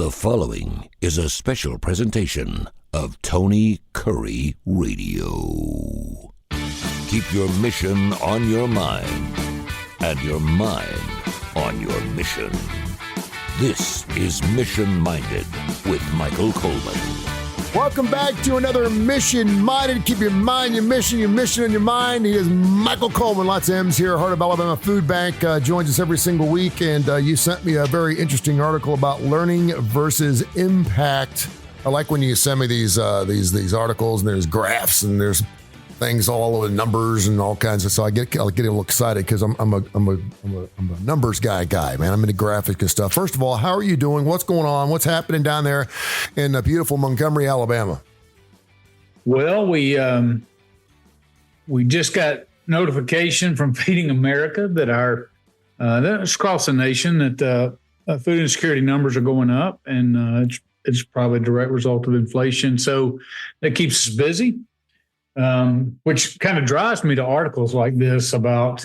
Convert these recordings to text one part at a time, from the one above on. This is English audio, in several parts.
The following is a special presentation of Tony Kurre Radio. Keep your mission on your mind and your mind on your mission. This is Mission Minded with Michael Coleman. Welcome back to another Mission Minded. Keep your mind, your mission on your mind. He is Michael Coleman. Lots of M's here. Heart of Alabama Food Bank joins us every single week. And you sent me a very interesting article about learning versus impact. I like when you send me these articles and there's graphs and there's things all over numbers and all kinds of. So I get a little excited because I'm a numbers guy, man. I'm into graphics and stuff. First of all, how are you doing? What's going on? What's happening down there in beautiful Montgomery, Alabama? Well, we just got notification from Feeding America that that's across the nation that food insecurity numbers are going up, and it's probably a direct result of inflation. So that keeps us busy. Which kind of drives me to articles like this about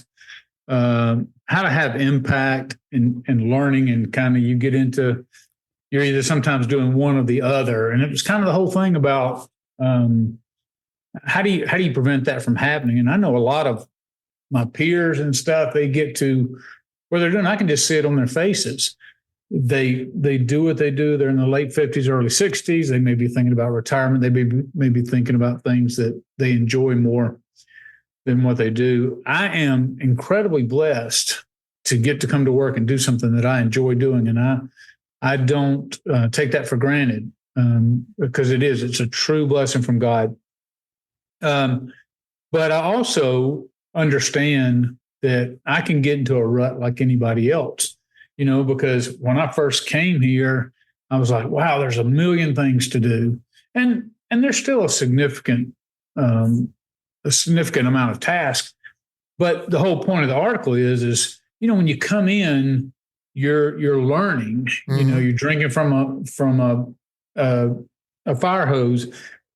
how to have impact and learning, and kind of you get into, you're either sometimes doing one or the other. And it was kind of the whole thing about how do you prevent that from happening? And I know a lot of my peers and stuff, they get to where they're doing, I can just see it on their faces. They do what they do. They're in the late 50s, early 60s. They may be thinking about retirement. They may be thinking about things that they enjoy more than what they do. I am incredibly blessed to get to come to work and do something that I enjoy doing. And I don't take that for granted because it's a true blessing from God. But I also understand that I can get into a rut like anybody else. Because when I first came here, I was like, wow, there's a million things to do. And there's still a significant amount of tasks. But the whole point of the article is when you come in, you're learning, you're drinking from a fire hose,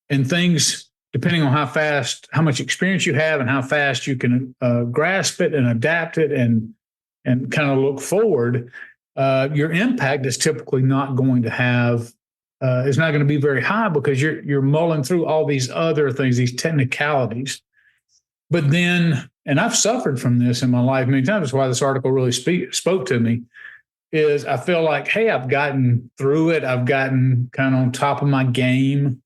and things, depending on how much experience you have and how fast you can grasp it and adapt it and kind of look forward, your impact is typically not going to have, is not going to be very high because you're mulling through all these other things, these technicalities. But then, and I've suffered from this in my life many times, that's why this article really spoke to me, is I feel like, hey, I've gotten through it. I've gotten kind of on top of my game.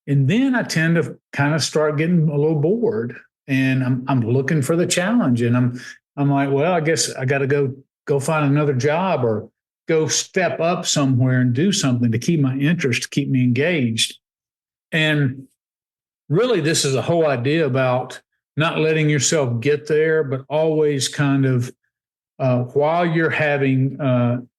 And then I tend to kind of start getting a little bored, and I'm looking for the challenge, and I'm like, well, I guess I got to go find another job or go step up somewhere and do something to keep my interest, to keep me engaged. And really, this is a whole idea about not letting yourself get there, but always kind of while you're having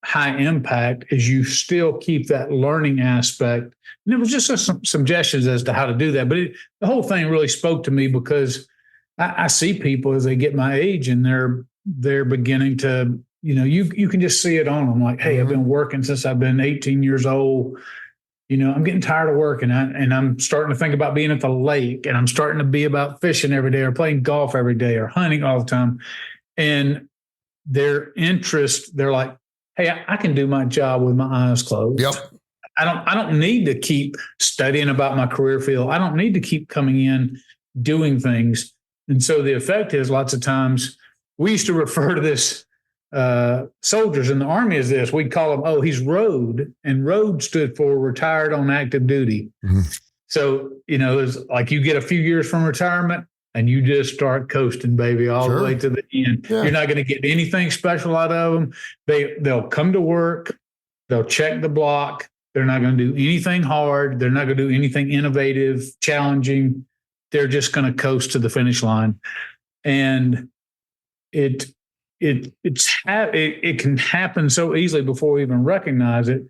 high impact, as you still keep that learning aspect. And it was just some suggestions as to how to do that. But the whole thing really spoke to me because I see people as they get my age and they're beginning to, you can just see it on them. Like, hey, I've been working since I've been 18 years old. I'm getting tired of working, and I'm starting to think about being at the lake, and I'm starting to be about fishing every day or playing golf every day or hunting all the time. And their interest, they're like, hey, I can do my job with my eyes closed. Yep. I don't need to keep studying about my career field. I don't need to keep coming in doing things. And so the effect is lots of times we used to refer to this soldiers in the Army as this. We'd call him, oh, he's ROAD. And ROAD stood for retired on active duty. Mm-hmm. So, it's like you get a few years from retirement and you just start coasting, baby, all the way to the end. Yeah. You're not going to get anything special out of them. They'll come to work. They'll check the block. They're not going to do anything hard. They're not going to do anything innovative, challenging. They're just going to coast to the finish line. And it can happen so easily before we even recognize it.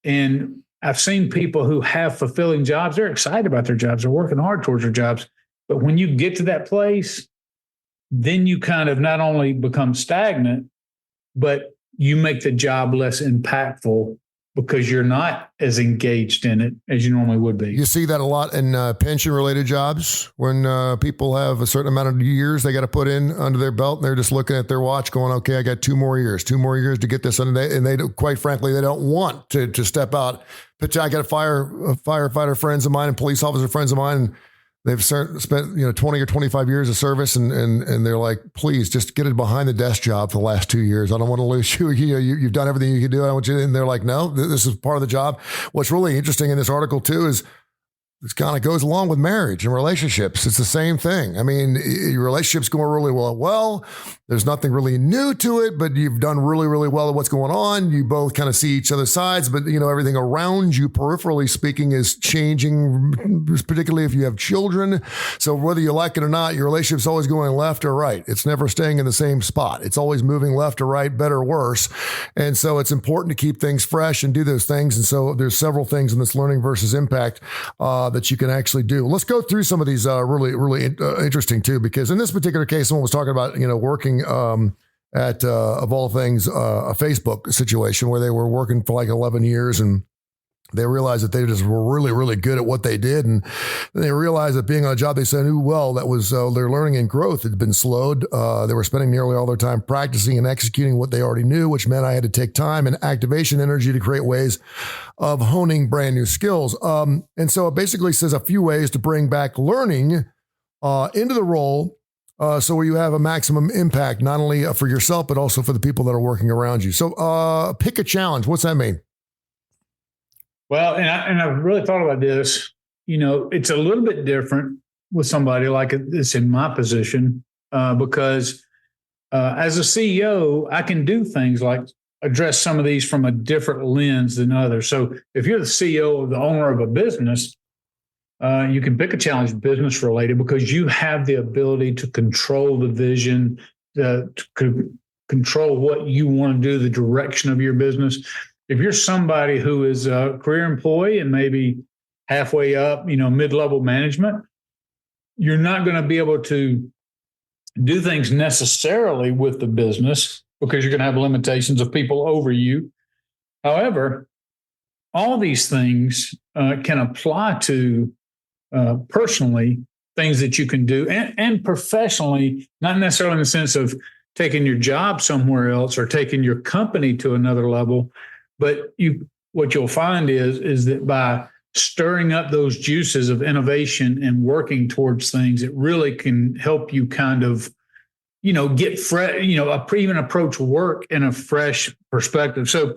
And I've seen people who have fulfilling jobs. They're excited about their jobs. They're working hard towards their jobs. But when you get to that place, then you kind of not only become stagnant, but you make the job less impactful because you're not as engaged in it as you normally would be. You see that a lot in pension-related jobs when people have a certain amount of years they got to put in under their belt, and they're just looking at their watch going, okay, I got 2 more years to get this. And they quite frankly, they don't want to step out. But I got firefighter friends of mine and police officer friends of mine, and they've spent 20 or 25 years of service, and they're like, please just get a behind the desk job for the last 2 years. I don't want to lose you. You've done everything you can do. I want you. And they're like, no, this is part of the job. What's really interesting in this article too is this kind of goes along with marriage and relationships. It's the same thing. I mean, your relationship's going really well. Well, there's nothing really new to it, but you've done really, really well at what's going on. You both kind of see each other's sides, but everything around you, peripherally speaking, is changing, particularly if you have children. So whether you like it or not, your relationship's always going left or right. It's never staying in the same spot. It's always moving left or right, better or worse. And so it's important to keep things fresh and do those things. And so there's several things in this learning versus impact that you can actually do. Let's go through some of these really, really interesting too, because in this particular case, someone was talking about, working at, of all things, a Facebook situation where they were working for like 11 years, and they realized that they just were really, really good at what they did. And then they realized that being on a job they said, that was their learning and growth had been slowed. They were spending nearly all their time practicing and executing what they already knew, which meant I had to take time and activation energy to create ways of honing brand new skills. And so it basically says a few ways to bring back learning into the role, so where you have a maximum impact, not only for yourself, but also for the people that are working around you. So pick a challenge. What's that mean? Well, and I've really thought about this. It's a little bit different with somebody like this in my position, because as a CEO, I can do things like address some of these from a different lens than others. So if you're the CEO or the owner of a business, you can pick a challenge business related because you have the ability to control the vision, to control what you want to do, the direction of your business. If you're somebody who is a career employee and maybe halfway up, mid-level management, you're not going to be able to do things necessarily with the business because you're going to have limitations of people over you. However, all these things can apply to personally things that you can do and professionally, not necessarily in the sense of taking your job somewhere else or taking your company to another level. But what you'll find is that by stirring up those juices of innovation and working towards things, it really can help you kind of, get fresh, even approach work in a fresh perspective. So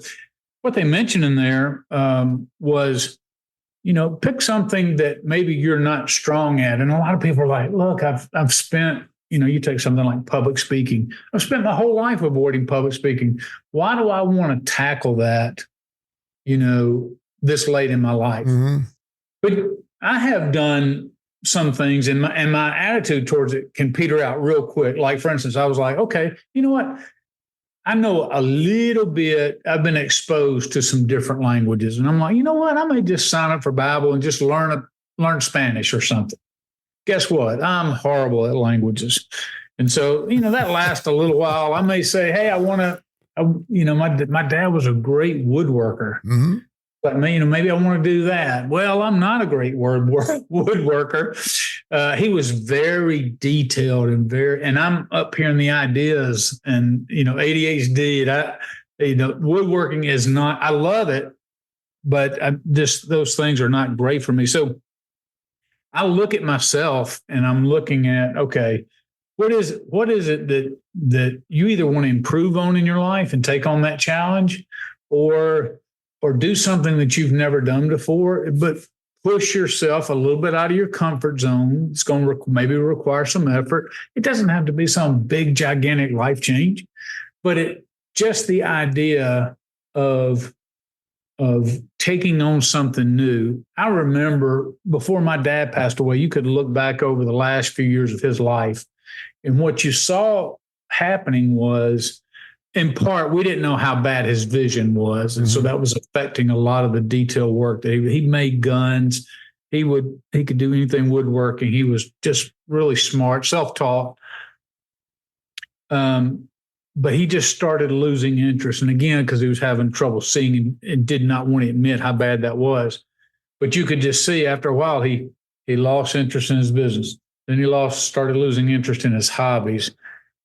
what they mentioned in there was, pick something that maybe you're not strong at. And a lot of people are like, look, I've spent, you take something like public speaking. I've spent my whole life avoiding public speaking. Why do I want to tackle that, this late in my life? Mm-hmm. But I have done some things and my attitude towards it can peter out real quick. Like, for instance, I was like, okay, you know what? I know a little bit. I've been exposed to some different languages. And I'm like, you know what? I may just sign up for Bible and just learn Spanish or something. Guess what? I'm horrible at languages. And so, that lasts a little while. I may say, hey, I want to, my dad was a great woodworker. Mm-hmm. But maybe I want to do that. Well, I'm not a great woodworker. He was very detailed and I'm up here in the ideas and, ADHD. And woodworking is not, I love it, but those things are not great for me. So I look at myself and I'm looking at, okay, what is it that you either want to improve on in your life and take on that challenge or do something that you've never done before, but push yourself a little bit out of your comfort zone. It's going to maybe require some effort. It doesn't have to be some big, gigantic life change, but just the idea of taking on something new. I remember before my dad passed away, you could look back over the last few years of his life, and what you saw happening was, in part, we didn't know how bad his vision was. And so that was affecting a lot of the detail work that he made guns. He could do anything woodworking. He was just really smart, self-taught. but he just started losing interest. And again, because he was having trouble seeing and did not want to admit how bad that was. But you could just see after a while, he lost interest in his business. Then he started losing interest in his hobbies,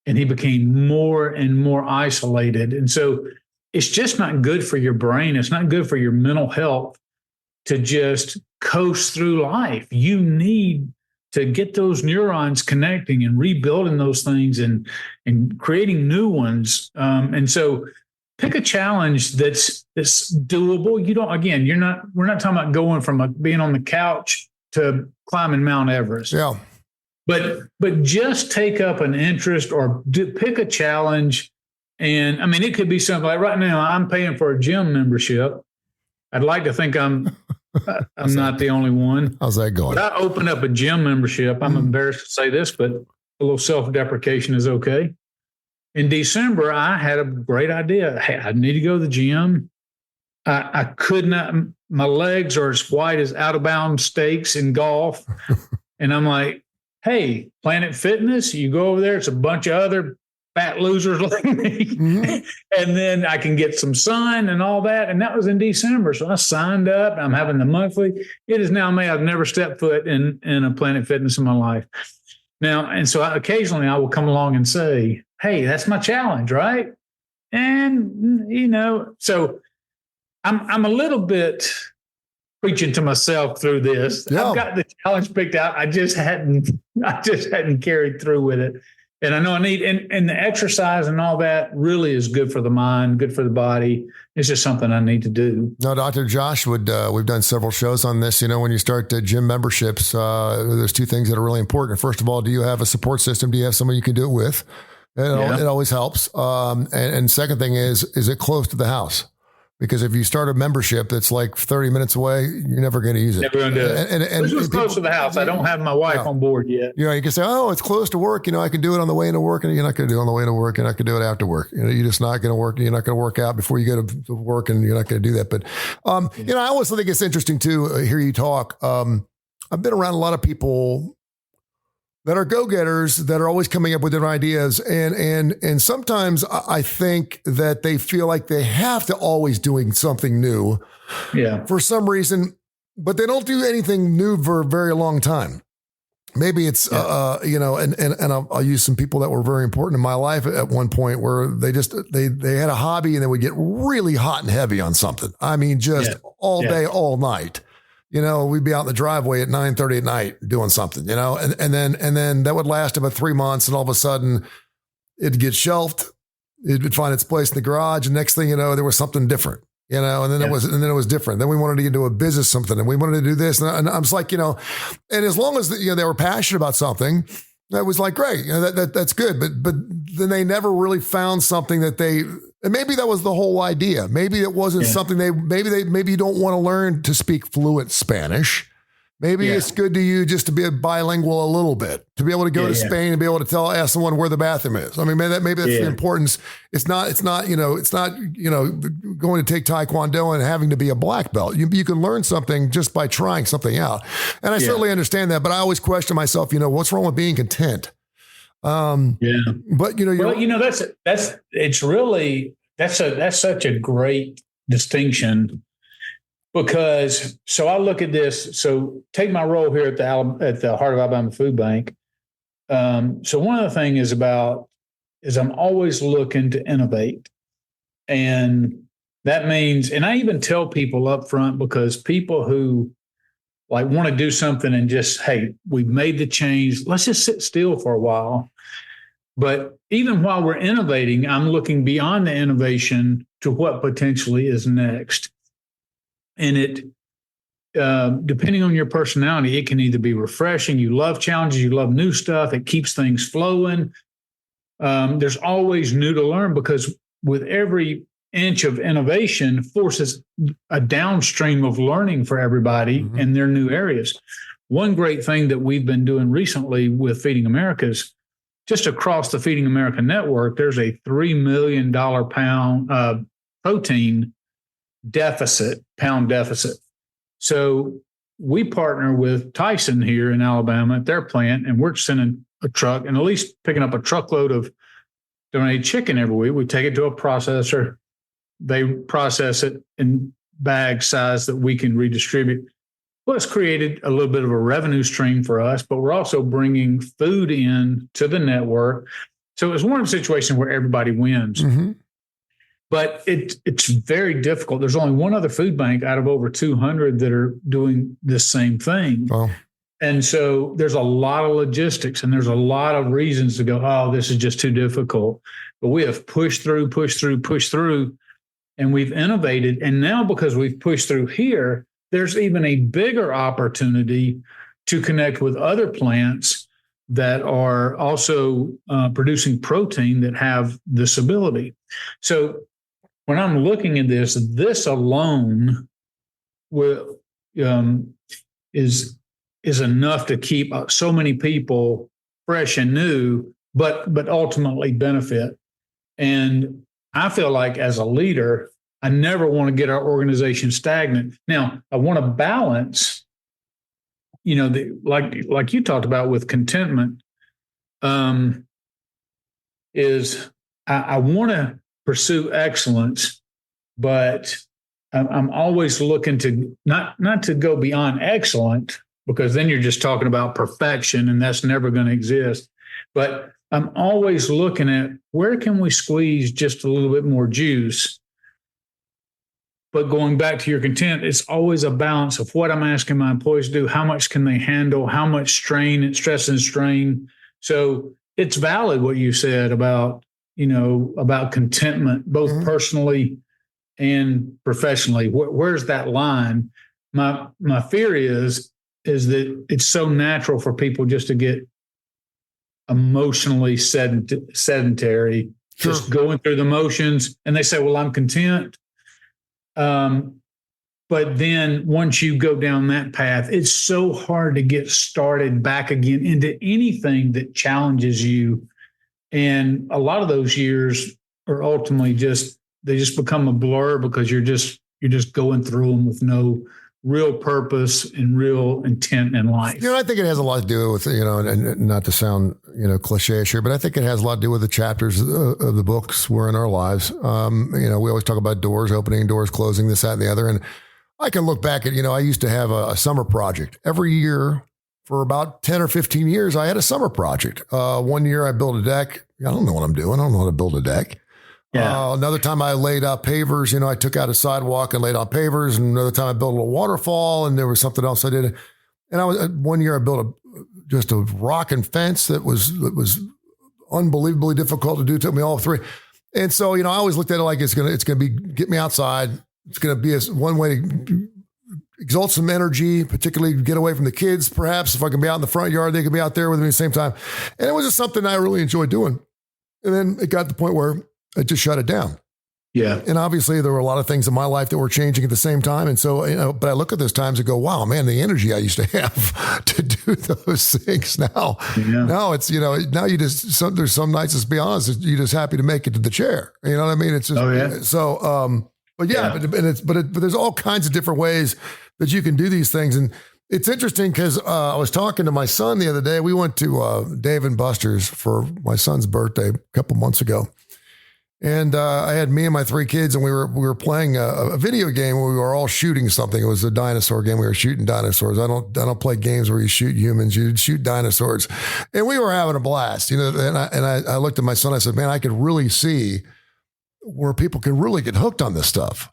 and he became more and more isolated. And so it's just not good for your brain. It's not good for your mental health to just coast through life. You need to get those neurons connecting and rebuilding those things and creating new ones. And so pick a challenge that's doable. We're not talking about going from being on the couch to climbing Mount Everest. Yeah. But just take up an interest or pick a challenge. And I mean, it could be something like right now, I'm paying for a gym membership. I'd like to think I'm not the only one. How's that going? But I opened up a gym membership. I'm embarrassed to say this, but a little self-deprecation is okay. In December, I had a great idea. Hey, I need to go to the gym. I could not, my legs are as white as out-of-bounds steaks in golf. And I'm like, hey, Planet Fitness, you go over there, it's a bunch of other fat losers like me. Mm-hmm. And then I can get some sun and all that. And that was in December. So I signed up. I'm having the monthly. It is now May. I've never stepped foot in a Planet Fitness in my life. Now, and so occasionally I will come along and say, hey, that's my challenge, right? And, so I'm a little bit preaching to myself through this. Yeah. I've got the challenge picked out. I just hadn't carried through with it. And I know I need, and the exercise and all that really is good for the mind, good for the body. It's just something I need to do. No, Dr. Josh we've done several shows on this. When you start gym memberships, there's two things that are really important. First of all, do you have a support system? Do you have someone you can do it with? It always helps. And second thing is it close to the house? Because if you start a membership that's like 30 minutes away, you're never going to use it. Never going to do it. And it's close to the house. I don't have my wife on board yet. You can say, oh, it's close to work. I can do it on the way into work. And you're not going to do it on the way to work. You're not going to do it after work. You're just not going to work. You're not going to work out before you go to work, and you're not going to do that. But, I always think it's interesting to hear you talk. I've been around a lot of people that are go-getters that are always coming up with different ideas. And sometimes I think that they feel like they have to always doing something new for some reason, but they don't do anything new for a very long time. Maybe it's, and I'll use some people that were very important in my life at one point where they had a hobby and they would get really hot and heavy on something. I mean, just all day, all night. We'd be out in the driveway at 9:30 at night doing something, and then that would last about 3 months. And all of a sudden it'd get shelved. It would find its place in the garage. And next thing you know, there was something different, and then it was different. Then we wanted to get into a business, something, and we wanted to do this. And I'm just like, and as long as they were passionate about something, that was like, great, that's good. But then they never really found something that and maybe that was the whole idea. Maybe it wasn't something maybe you don't want to learn to speak fluent Spanish. Maybe it's good to you just to be bilingual a little bit, to be able to go to Spain and be able to ask someone where the bathroom is. I mean, maybe that's the importance. It's not going to take Taekwondo and having to be a black belt. You can learn something just by trying something out. And I certainly understand that, but I always question myself, what's wrong with being content? But that's such a great distinction, because I look at this. So take my role here at the Heart of Alabama Food Bank. So one of the things is I'm always looking to innovate, and that means, and I even tell people up front, because people who want to do something and just, hey, we've made the change, let's just sit still for a while. But even while we're innovating, I'm looking beyond the innovation to what potentially is next. And it, depending on your personality, it can either be refreshing. You love challenges, you love new stuff. It keeps things flowing. There's always new to learn, because with every inch of innovation forces a downstream of learning for everybody in their new areas. One great thing that we've been doing recently with Feeding America is, just across the Feeding America network, there's a $3 million pound protein pound deficit. So we partner with Tyson here in Alabama at their plant, and we're sending a truck and at least picking up a truckload of donate chicken every week. We take it to a processor. They process it in bag size that we can redistribute. Well, it's created a little bit of a revenue stream for us, but we're also bringing food in to the network. So it's one of the situations where everybody wins. Mm-hmm. But it's very difficult. There's only one other food bank out of over 200 that are doing this same thing. Oh. And so there's a lot of logistics and there's a lot of reasons to go, oh, this is just too difficult. But we have pushed through, and we've innovated. And now because we've pushed through here, there's even a bigger opportunity to connect with other plants that are also producing protein that have this ability. So when I'm looking at this alone will, is enough to keep so many people fresh and new, but ultimately benefit. And I feel like as a leader, I never want to get our organization stagnant. Now, I want to balance, like you talked about with contentment, is I want to pursue excellence, but I'm always looking to not to go beyond excellent, because then you're just talking about perfection and that's never going to exist. But I'm always looking at where can we squeeze just a little bit more juice. But going back to your content, it's always a balance of what I'm asking my employees to do, how much can they handle, how much strain and stress and strain. So it's valid what you said about contentment, both mm-hmm. personally and professionally. Where's that line? My fear is that it's so natural for people just to get emotionally sedentary, sure. Just going through the motions, and they say, well, I'm content. But then once you go down that path, it's so hard to get started back again into anything that challenges you. And a lot of those years are ultimately they just become a blur because you're just going through them with no real purpose and real intent in life. I think it has a lot to do with, and not to sound, cliche here, but I think it has a lot to do with the chapters of the books we're in our lives. We always talk about doors opening, doors closing, this, that, and the other. And I can look back at, I used to have a summer project every year. For about 10 or 15 years, I had a summer project. One year I built a deck. I don't know what I'm doing. I don't know how to build a deck. Yeah. Another time I laid out pavers. I took out a sidewalk and laid out pavers. And another time I built a little waterfall, and there was something else I did. And one year I built just a rock and fence that was unbelievably difficult to do. It took me all three. And so, I always looked at it like it's gonna be get me outside. It's gonna be one way to exalt some energy, particularly get away from the kids. Perhaps if I can be out in the front yard, they can be out there with me at the same time. And it was just something I really enjoyed doing. And then it got to the point where I just shut it down. Yeah. And obviously there were a lot of things in my life that were changing at the same time. And so, but I look at those times and go, wow, man, the energy I used to have to do those things now. Yeah. Now it's, now you just, there's some nights, let's be honest, you're just happy to make it to the chair. You know what I mean? It's just, so, but yeah, but there's all kinds of different ways that you can do these things. And it's interesting because I was talking to my son the other day. We went to Dave and Buster's for my son's birthday a couple months ago. And I had me and my three kids, and we were playing a video game where we were all shooting something. It was a dinosaur game. We were shooting dinosaurs. I don't play games where you shoot humans. You shoot dinosaurs, and we were having a blast. And I looked at my son. I said, "Man, I could really see where people can really get hooked on this stuff."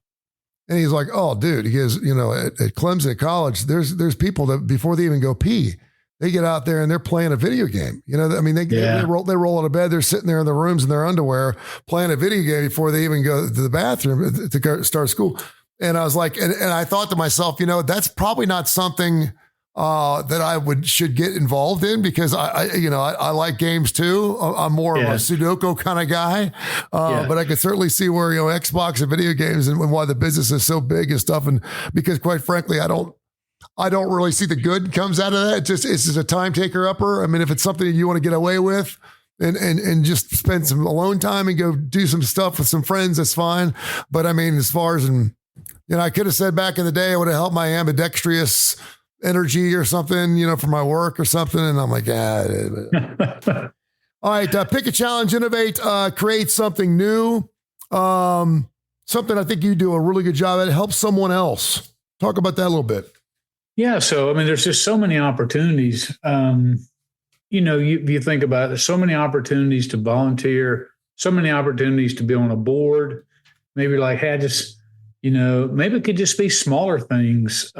And he's like, "Oh, dude," he goes, at Clemson College, there's people that before they even go pee, they get out there and they're playing a video game. They roll out of bed. They're sitting there in their rooms in their underwear playing a video game before they even go to the bathroom to go start school. And I was like, and I thought to myself, that's probably not something that I should get involved in, because I like games too. I'm more of a Sudoku kind of guy, but I could certainly see where Xbox and video games and why the business is so big and stuff. And because quite frankly, I don't really see the good comes out of that. It's just a time taker upper. I mean, if it's something that you want to get away with and just spend some alone time and go do some stuff with some friends, that's fine. But I mean, as far as, I could have said back in the day, I would have helped my ambidextrous energy or something, for my work or something. And I'm like, All right. Pick a challenge, innovate, create something new. Something I think you do a really good job at. Help someone else. Talk about that a little bit. Yeah. So, I mean, there's just so many opportunities. You think about it, there's so many opportunities to volunteer, so many opportunities to be on a board. Maybe like, hey, maybe it could just be smaller things.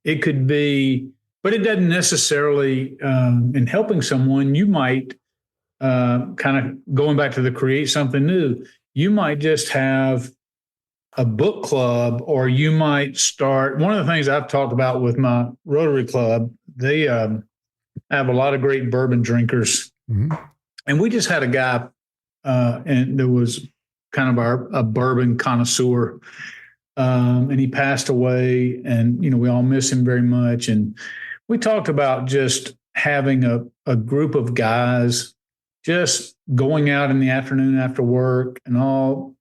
It could be, but it doesn't necessarily, in helping someone, you might kind of going back to the create something new. You might just have a book club, or you might start. One of the things I've talked about with my Rotary Club, they have a lot of great bourbon drinkers. Mm-hmm. And we just had a guy, and there was kind of a bourbon connoisseur, and he passed away, and, we all miss him very much. And we talked about just having a group of guys just going out in the afternoon after work and all,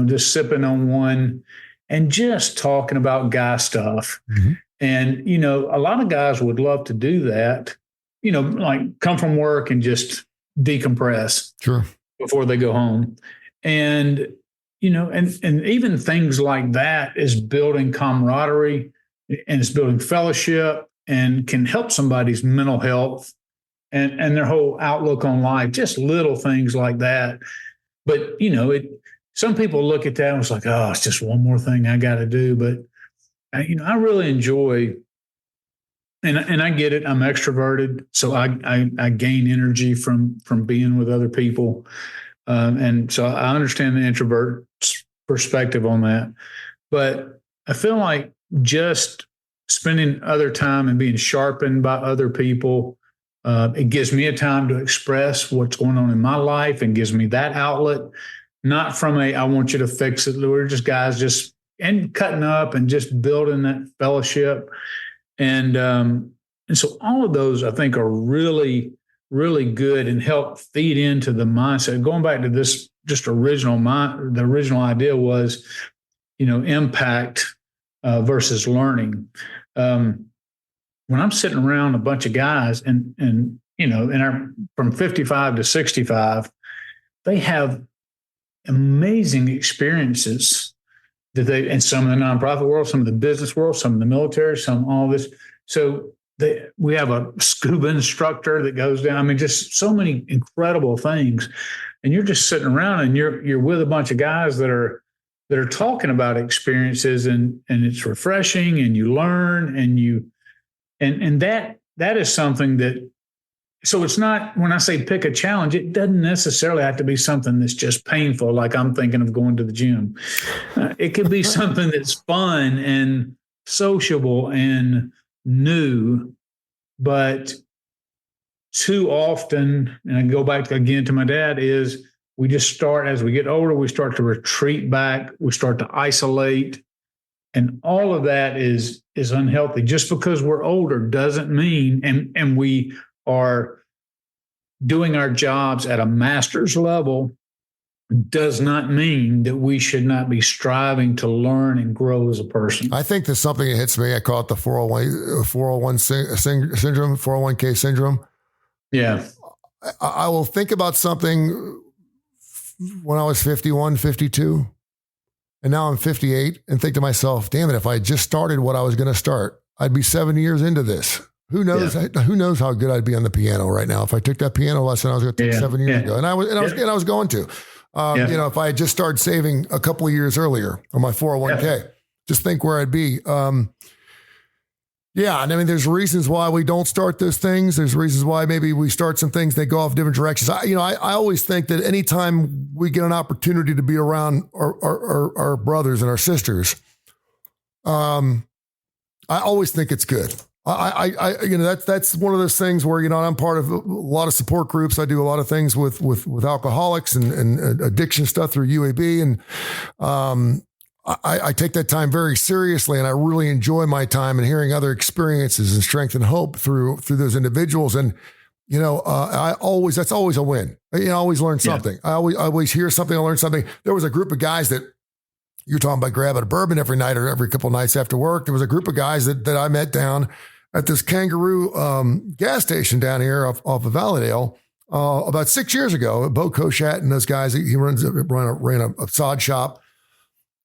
just sipping on one and just talking about guy stuff. Mm-hmm. And, a lot of guys would love to do that, like come from work and just decompress before they go home. And, and even things like that is building camaraderie and it's building fellowship and can help somebody's mental health and their whole outlook on life, just little things like that. But, some people look at that and it's like, oh, it's just one more thing I got to do. But, I really enjoy, and I get it. I'm extroverted. So I gain energy from being with other people. And so I understand the introvert perspective on that. But I feel like just spending other time and being sharpened by other people, it gives me a time to express what's going on in my life and gives me that outlet. Not from I want you to fix it. We're just guys and cutting up and just building that fellowship. And so all of those, I think, are really, really good and help feed into the mindset. Going back to this just the original idea was, impact versus learning. When I'm sitting around a bunch of guys and from 55 to 65, they have amazing experiences and some in the nonprofit world, some in the business world, some in the military, some all this. So we have a scuba instructor that goes down. I mean, just so many incredible things. And you're just sitting around and you're with a bunch of guys that are talking about experiences and it's refreshing and you learn and that is something that. So it's not, when I say pick a challenge, it doesn't necessarily have to be something that's just painful, like I'm thinking of going to the gym. It could be something that's fun and sociable and new, but too often, and I go back again to my dad, is we just start, as we get older, we start to retreat back, we start to isolate, and all of that is unhealthy. Just because we're older doesn't mean, and we are doing our jobs at a master's level, does not mean that we should not be striving to learn and grow as a person. I think there's something that hits me. I call it the 401 syndrome, 401k syndrome. Yeah. I will think about something when I was 51, 52, and now I'm 58 and think to myself, damn it, if I had just started what I was going to start, I'd be 7 years into this. Who knows? Yeah. Who knows how good I'd be on the piano right now if I took that piano lesson I was going to take 7 years ago, and I was going to. If I had just started saving a couple of years earlier on my 401k, just think where I'd be. And I mean, there's reasons why we don't start those things. There's reasons why maybe we start some things, they go off different directions. I always think that anytime we get an opportunity to be around our brothers and our sisters, I always think it's good. That's one of those things where, I'm part of a lot of support groups. I do a lot of things with alcoholics and addiction stuff through UAB. And I take that time very seriously, and I really enjoy my time and hearing other experiences and strength and hope through those individuals. And, that's always a win. I always learn something. I always hear something. I learn something. There was a group of guys that, you're talking about grabbing a bourbon every night or every couple of nights after work. There was a group of guys that I met down at this Kangaroo gas station down here off of Valladale. about 6 years ago. Bo Koshat and those guys, he ran a sod shop.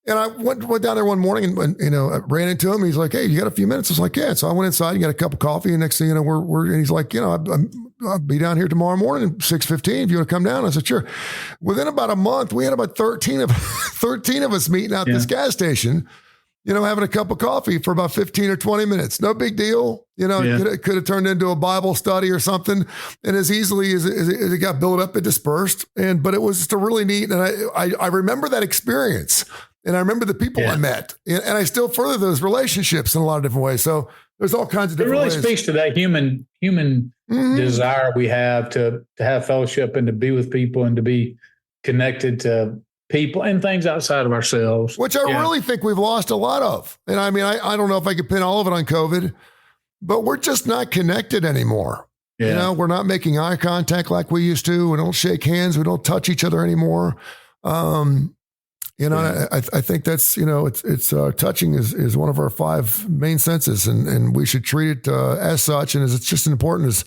And I went down there one morning and I ran into him. He's like, "Hey, you got a few minutes?" I was like, "Yeah." So I went inside and got a cup of coffee. And next thing you know, and he's like, "I'll be down here tomorrow morning at 6:15 if you want to come down." I said, "Sure." Within about a month, we had about 13 of us meeting out at this gas station, having a cup of coffee for about 15 or 20 minutes. No big deal. It could have turned into a Bible study or something. And as easily as it got built up, it dispersed. But it was just a really neat. And I remember that experience. And I remember the people I met, and I still further those relationships in a lot of different ways. So there's all kinds of different ways. It really speaks to that human desire we have to have fellowship and to be with people and to be connected to people and things outside of ourselves. Which I really think we've lost a lot of. And I mean, I don't know if I could pin all of it on COVID, but we're just not connected anymore. Yeah. We're not making eye contact like we used to. We don't shake hands. We don't touch each other anymore. I think that's, it's touching is one of our 5 main senses, and we should treat it as such. And it's just as important as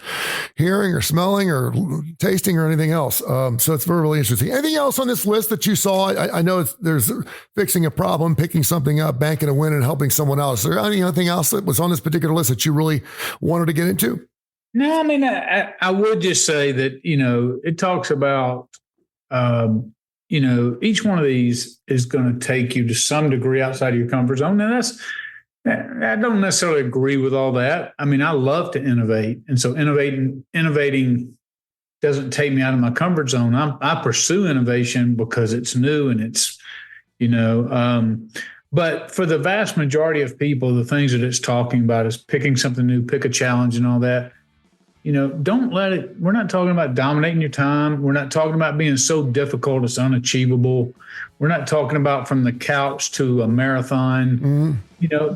hearing or smelling or tasting or anything else. So it's very, really interesting. Anything else on this list that you saw? I know there's fixing a problem, picking something up, banking a win, and helping someone else. Is there anything else that was on this particular list that you really wanted to get into? No, I mean, I would just say that, it talks about, each one of these is going to take you to some degree outside of your comfort zone. And I don't necessarily agree with all that. I mean, I love to innovate. And so innovating doesn't take me out of my comfort zone. I pursue innovation because it's new and it's, but for the vast majority of people, the things that it's talking about is picking something new, pick a challenge and all that. Don't let it, we're not talking about dominating your time. We're not talking about being so difficult it's unachievable. We're not talking about from the couch to a marathon.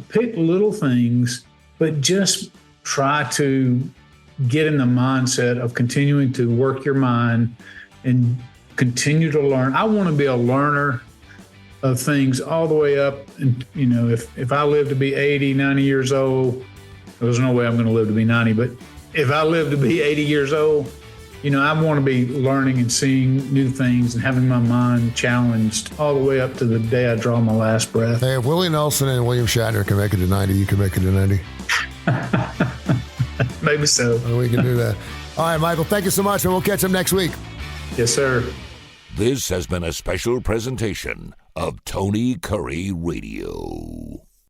Pick little things, but just try to get in the mindset of continuing to work your mind and continue to learn. I want to be a learner of things all the way up. And, if I live to be 80, 90 years old, there's no way I'm going to live to be 90, but if I live to be 80 years old, I want to be learning and seeing new things and having my mind challenged all the way up to the day I draw my last breath. Hey, if Willie Nelson and William Shatner can make it to 90, you can make it to 90. Maybe so. Well, we can do that. All right, Michael, thank you so much, and we'll catch up next week. Yes, sir. This has been a special presentation of Tony Curry Radio.